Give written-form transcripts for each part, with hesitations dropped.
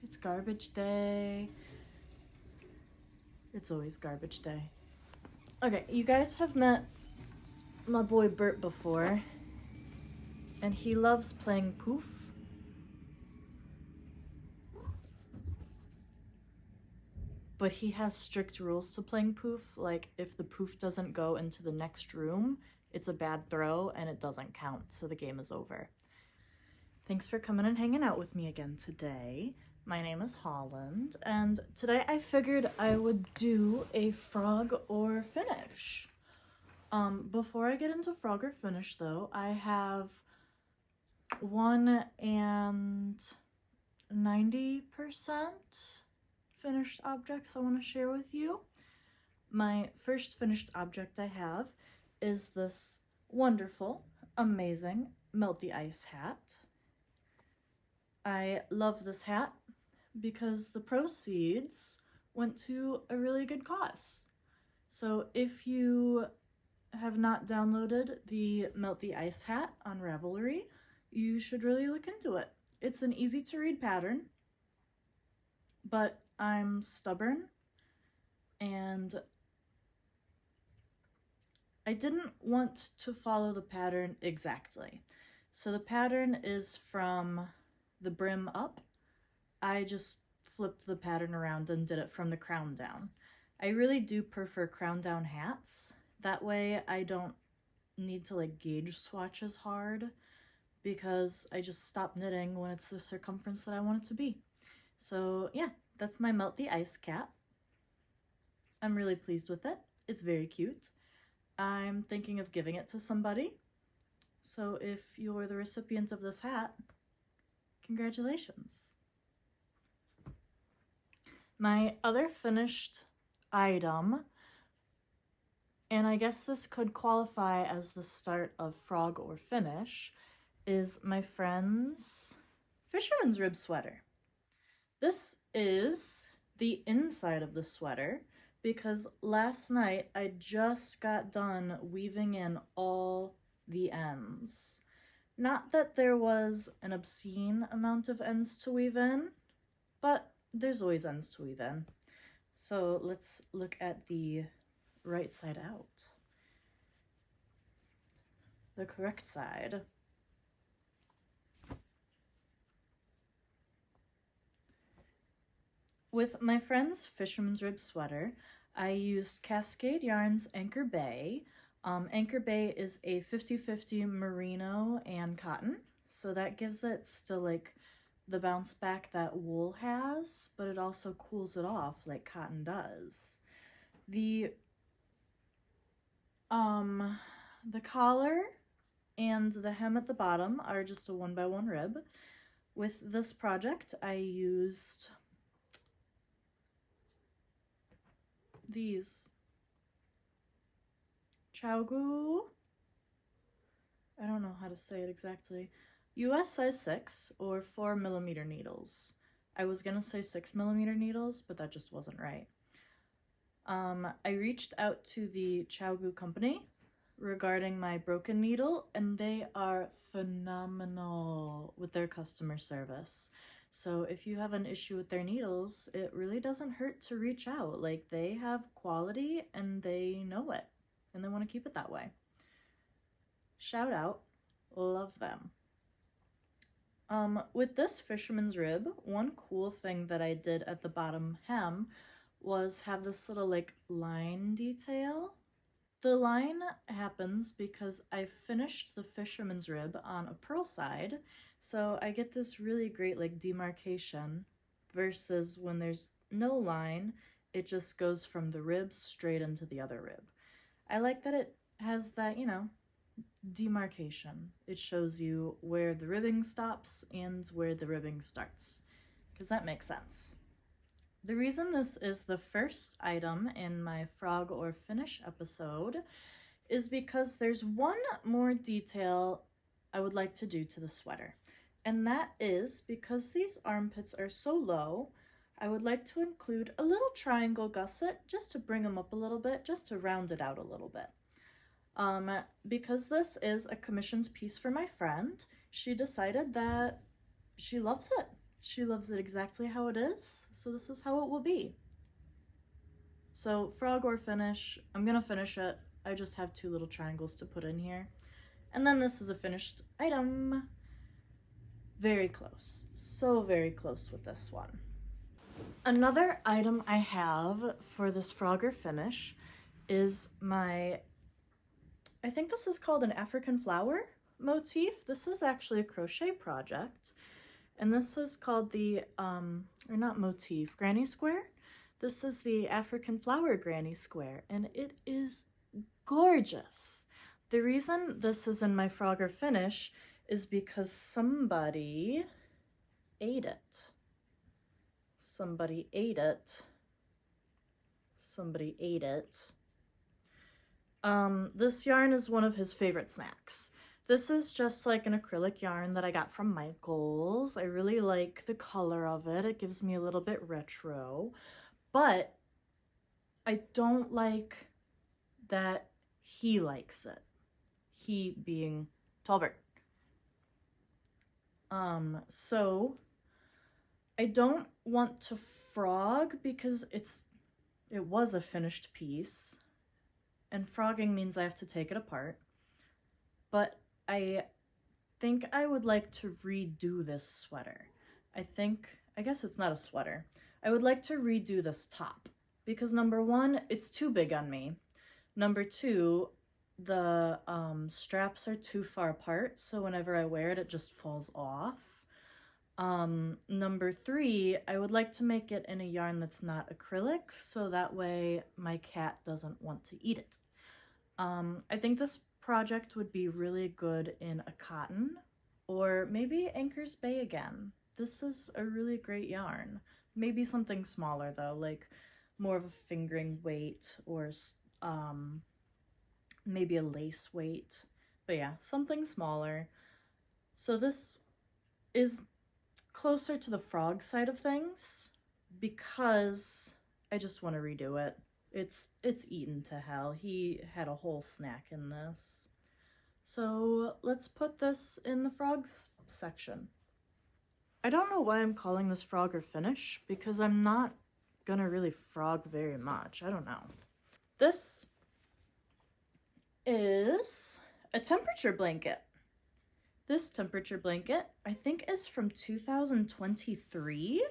It's garbage day. It's always garbage day. Okay, you guys have met my boy Bert before, and he loves playing Poof. But he has strict rules to playing Poof, like if the Poof doesn't go into the next room, it's a bad throw and it doesn't count, so the game is over. Thanks for coming and hanging out with me again today. My name is Holland, and today I figured I would do a frog or finish. Before I get into frog or finish though, I have 1 and 90% finished objects I want to share with you. My first finished object I have is this wonderful, amazing Melt the Ice hat. I love this hat because the proceeds went to a really good cause. So if you have not downloaded the Melt the Ice hat on Ravelry, you should really look into it. It's an easy to read pattern, but I'm stubborn and I didn't want to follow the pattern exactly. So the pattern is from the brim up. I just flipped the pattern around and did it from the crown down. I really do prefer crown down hats. That way I don't need to like gauge swatch as hard because I just stop knitting when it's the circumference that I want it to be. So yeah, that's my Melt the Ice cap. I'm really pleased with it. It's very cute. I'm thinking of giving it to somebody. So if you're the recipient of this hat, congratulations. My other finished item, and I guess this could qualify as the start of frog or finish, is my friend's fisherman's rib sweater. This is the inside of the sweater because last night I just got done weaving in all the ends. Not that there was an obscene amount of ends to weave in, but there's always ends to weave in. So let's look at the right side out. The correct side. With my friend's fisherman's rib sweater, I used Cascade Yarns Anchor Bay. Anchor Bay is a 50-50 merino and cotton, so that gives it still like the bounce back that wool has, but it also cools it off like cotton does. The collar and the hem at the bottom are just a 1x1 rib. With this project, I used these ChiaoGoo, I don't know how to say it exactly, US size 6 or 4mm needles. I was gonna say 6mm needles, but that just wasn't right. I reached out to the ChiaoGoo company regarding my broken needle, and they are phenomenal with their customer service. So if you have an issue with their needles, it really doesn't hurt to reach out. Like, they have quality and they know it, and they want to keep it that way. Shout out, love them. With this fisherman's rib, one cool thing that I did at the bottom hem was have this little like line detail. The line happens because I finished the fisherman's rib on a purl side, so I get this really great like demarcation versus when there's no line, it just goes from the rib straight into the other rib. I like that it has that, you know, demarcation. It shows you where the ribbing stops and where the ribbing starts, because that makes sense. The reason this is the first item in my frog or finish episode is because there's one more detail I would like to do to the sweater, and that is because these armpits are so low, I would like to include a little triangle gusset just to bring them up a little bit, just to round it out a little bit. Because this is a commissioned piece for my friend, she decided that she loves it. She loves it exactly how it is, so this is how it will be. So frog or finish, I'm gonna finish it. I just have 2 little triangles to put in here. And then this is a finished item. Very close, so very close with this one. Another item I have for this Frogger finish is my, I think this is called an African flower motif. This is actually a crochet project, and this is called the, or not motif, granny square. This is the African flower granny square, and it is gorgeous. The reason this is in my Frogger finish is because somebody ate it. Somebody ate it. Somebody ate it. This yarn is one of his favorite snacks. This is just like an acrylic yarn that I got from Michaels. I really like the color of it. It gives me a little bit retro, but I don't like that he likes it. He being Talbert. So I don't want to frog because it was a finished piece, and frogging means I have to take it apart, but I think I would like to redo this sweater. I guess it's not a sweater. I would like to redo this top because number 1, it's too big on me. Number 2, the straps are too far apart, so whenever I wear it, it just falls off. Number 3, I would like to make it in a yarn that's not acrylic, so that way my cat doesn't want to eat it. I think this project would be really good in a cotton, or maybe Anchor's Bay again. This is a really great yarn. Maybe something smaller though, like more of a fingering weight, or maybe a lace weight. But yeah, something smaller. So this is closer to the frog side of things because I just want to redo it. It's eaten to hell. He had a whole snack in this. So let's put this in the frogs section. I don't know why I'm calling this Frogger finish because I'm not gonna really frog very much. I don't know. This is a temperature blanket. This temperature blanket, I think, is from 2023.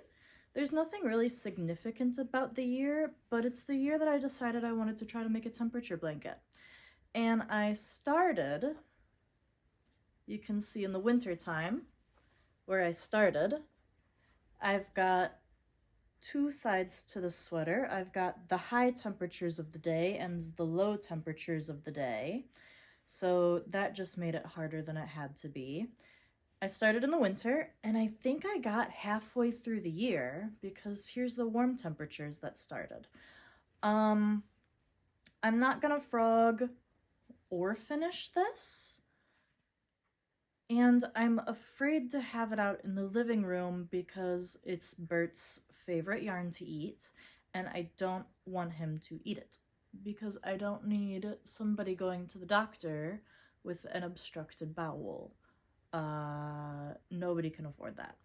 There's nothing really significant about the year, but it's the year that I decided I wanted to try to make a temperature blanket. And I started, you can see in the winter time where I started, I've got 2 sides to the sweater. I've got the high temperatures of the day and the low temperatures of the day. So that just made it harder than it had to be. I started in the winter, and I think I got halfway through the year because here's the warm temperatures that started. I'm not gonna frog or finish this, and I'm afraid to have it out in the living room because it's Bert's favorite yarn to eat, and I don't want him to eat it because I don't need somebody going to the doctor with an obstructed bowel. Nobody can afford that.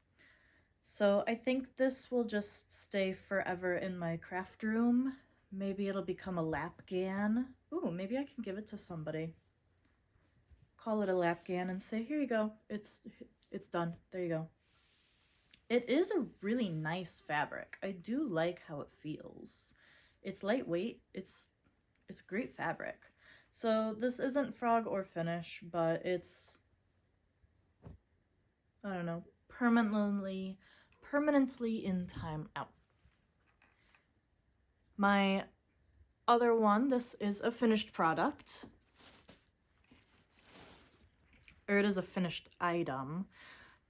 So I think this will just stay forever in my craft room. Maybe it'll become a lapgan. Ooh, maybe I can give it to somebody. Call it a lapgan and say, here you go, it's done, there you go. It is a really nice fabric. I do like how it feels. It's lightweight, it's great fabric. So this isn't frog or finish, but it's, I don't know, permanently in time out. My other one, this is a finished product, or it is a finished item.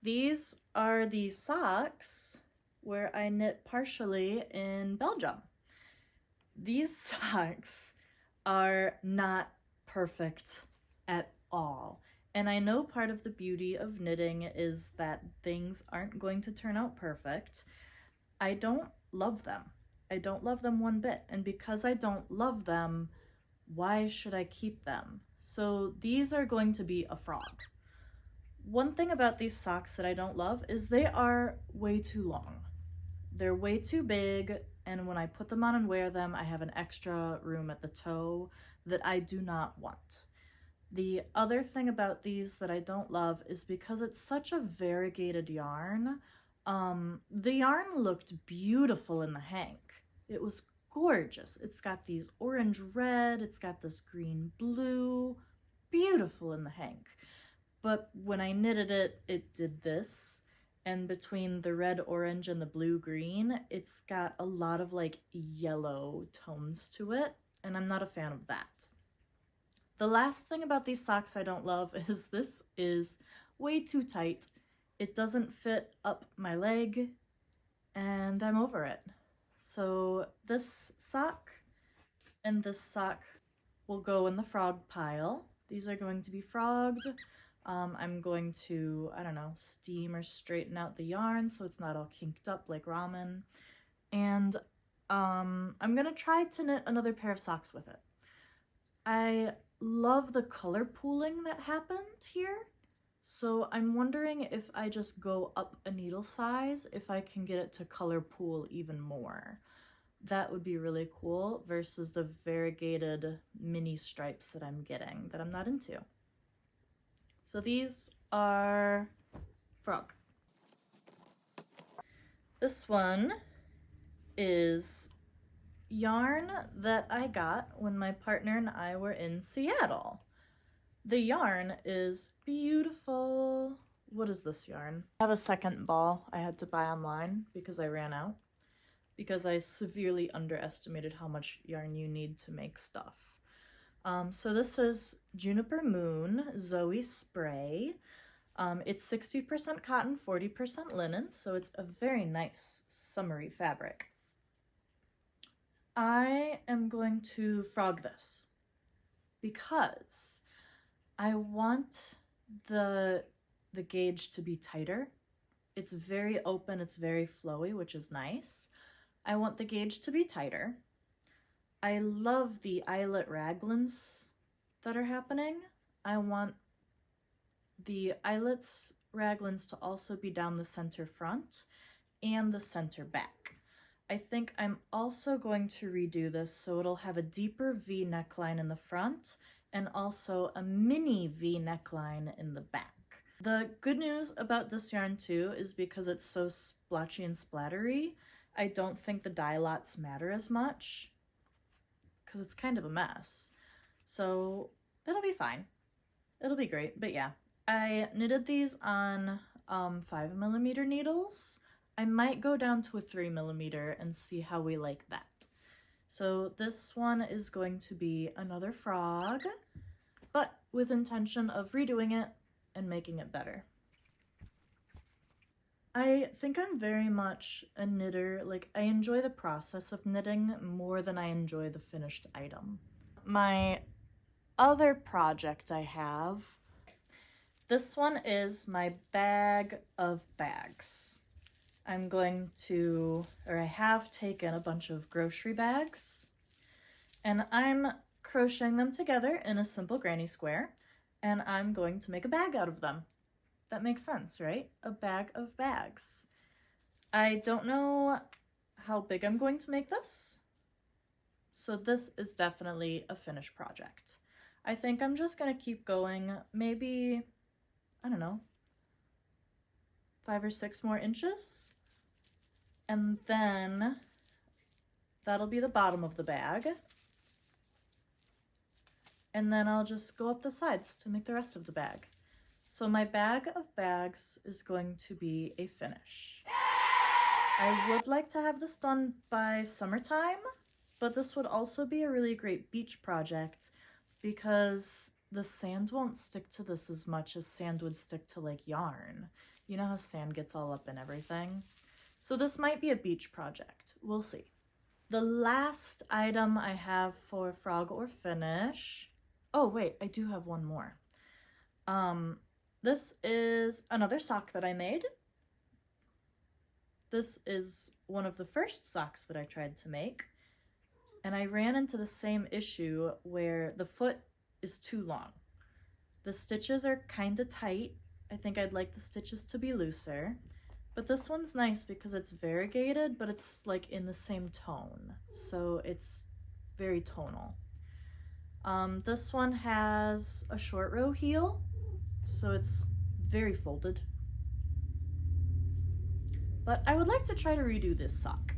These are the socks where I knit partially in Belgium. These socks are not perfect at all. And I know part of the beauty of knitting is that things aren't going to turn out perfect. I don't love them. I don't love them one bit. And because I don't love them, why should I keep them? So these are going to be a frog. One thing about these socks that I don't love is they are way too long. They're way too big, and when I put them on and wear them, I have an extra room at the toe that I do not want. The other thing about these that I don't love is because it's such a variegated yarn. The yarn looked beautiful in the hank. It was gorgeous. It's got these orange red, it's got this green blue, beautiful in the hank. But when I knitted it, it did this. And between the red orange and the blue green, it's got a lot of like yellow tones to it, and I'm not a fan of that. The last thing about these socks I don't love is this is way too tight. It doesn't fit up my leg, and I'm over it. So this sock and this sock will go in the frog pile. These are going to be frogged. I'm going to, I don't know, steam or straighten out the yarn so it's not all kinked up like ramen. And I'm gonna try to knit another pair of socks with it. I love the color pooling that happened here. So I'm wondering if I just go up a needle size, if I can get it to color pool even more. That would be really cool versus the variegated mini stripes that I'm getting that I'm not into. So these are frog. This one is yarn that I got when my partner and I were in Seattle. The yarn is beautiful. What is this yarn? I have a second ball I had to buy online because I ran out, because I severely underestimated how much yarn you need to make stuff. So this is Juniper Moon Zoe Spray. It's 60% cotton, 40% linen, so it's a very nice summery fabric. I am going to frog this because I want the gauge to be tighter. It's very open, it's very flowy, which is nice. I want the gauge to be tighter. I love the eyelet raglans that are happening. I want the eyelets raglans to also be down the center front and the center back. I think I'm also going to redo this so it'll have a deeper V neckline in the front and also a mini V neckline in the back. The good news about this yarn too is because it's so splotchy and splattery, I don't think the dye lots matter as much because it's kind of a mess. So it'll be fine. It'll be great, but yeah. I knitted these on 5mm needles. I might go down to a 3mm and see how we like that. So this one is going to be another frog, but with intention of redoing it and making it better. I think I'm very much a knitter. Like, I enjoy the process of knitting more than I enjoy the finished item. My other project I have, this one is my bag of bags. I'm going to, or I have taken a bunch of grocery bags, and I'm crocheting them together in a simple granny square, and I'm going to make a bag out of them. That makes sense, right? A bag of bags. I don't know how big I'm going to make this, so this is definitely a finished project. I think I'm just gonna keep going, maybe, I don't know, 5 or 6 more inches, and then that'll be the bottom of the bag, and then I'll just go up the sides to make the rest of the bag. So my bag of bags is going to be a finish. I would like to have this done by summertime, but this would also be a really great beach project because the sand won't stick to this as much as sand would stick to like yarn. You know how sand gets all up in everything? So this might be a beach project. We'll see. The last item I have for frog or finish... Oh wait, I do have one more. This is another sock that I made. This is one of the first socks that I tried to make, and I ran into the same issue where the foot is too long. The stitches are kind of tight, I think I'd like the stitches to be looser. But this one's nice because it's variegated, but it's like in the same tone. So it's very tonal. This one has a short row heel, so it's very folded. But I would like to try to redo this sock.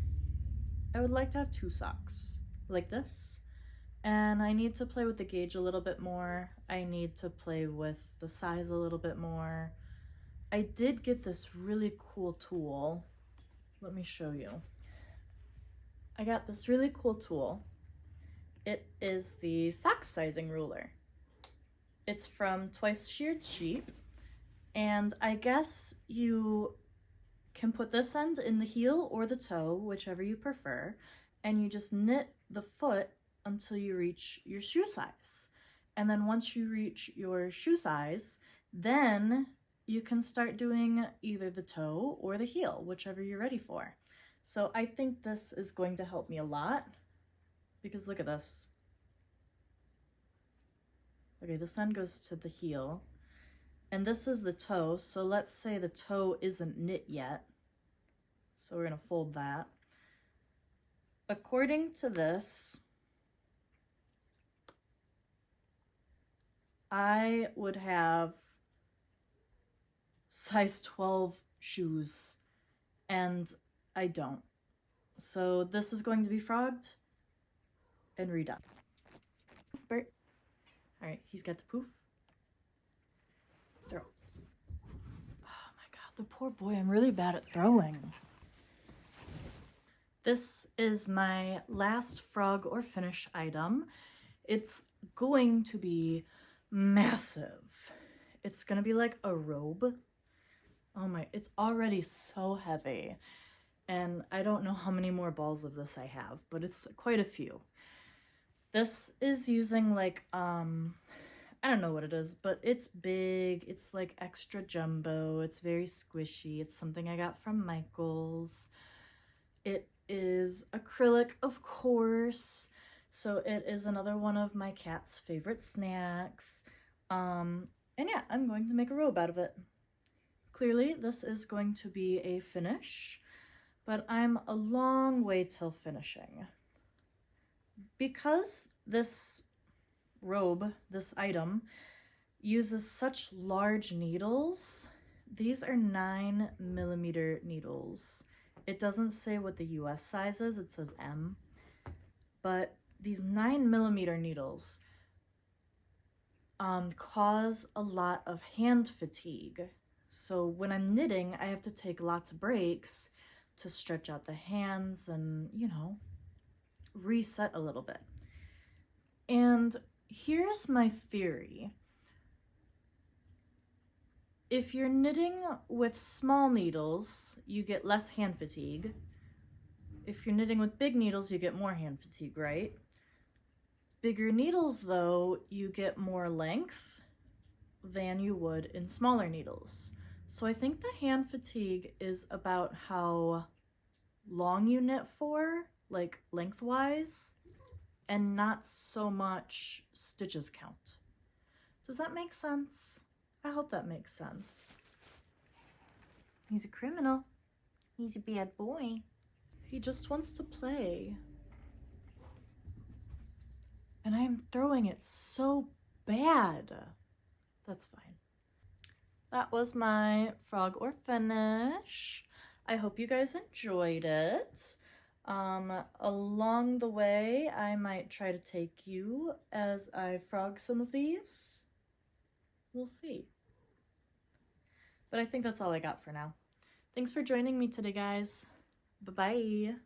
I would like to have 2 socks like this. And I need to play with the gauge a little bit more. I need to play with the size a little bit more. I did get this really cool tool. Let me show you. I got this really cool tool. It is the sock sizing ruler. It's from Twice Sheared Sheep. And I guess you can put this end in the heel or the toe, whichever you prefer, and you just knit the foot until you reach your shoe size. And then once you reach your shoe size, then you can start doing either the toe or the heel, whichever you're ready for. So I think this is going to help me a lot because look at this. Okay, this end goes to the heel and this is the toe. So let's say the toe isn't knit yet. So we're gonna fold that. According to this, I would have size 12 shoes and I don't. So this is going to be frogged and redone. Bert. All right, he's got the poof. Throw. Oh my God, the poor boy, I'm really bad at throwing. This is my last frog or finish item. It's going to be massive. It's gonna be like a robe. Oh my, it's already so heavy. And I don't know how many more balls of this I have, but it's quite a few. This is using like, I don't know what it is, but it's big. It's like extra jumbo. It's very squishy. It's something I got from Michaels. It is acrylic, of course. So it is another one of my cat's favorite snacks. And yeah, I'm going to make a robe out of it. Clearly, this is going to be a finish, but I'm a long way till finishing. Because this robe, this item, uses such large needles, these are 9mm needles. It doesn't say what the US size is, it says M, but these 9mm needles cause a lot of hand fatigue. So when I'm knitting, I have to take lots of breaks to stretch out the hands and, you know, reset a little bit. And here's my theory. If you're knitting with small needles, you get less hand fatigue. If you're knitting with big needles, you get more hand fatigue, right? Bigger needles, though, you get more length than you would in smaller needles. So I think the hand fatigue is about how long you knit for, like lengthwise, and not so much stitches count. Does that make sense? I hope that makes sense. He's a criminal. He's a bad boy. He just wants to play. And I am throwing it so bad. That's fine. That was my frog or finish. I hope you guys enjoyed it. Along the way, I might try to take you as I frog some of these. We'll see. But I think that's all I got for now. Thanks for joining me today, guys. Bye-bye.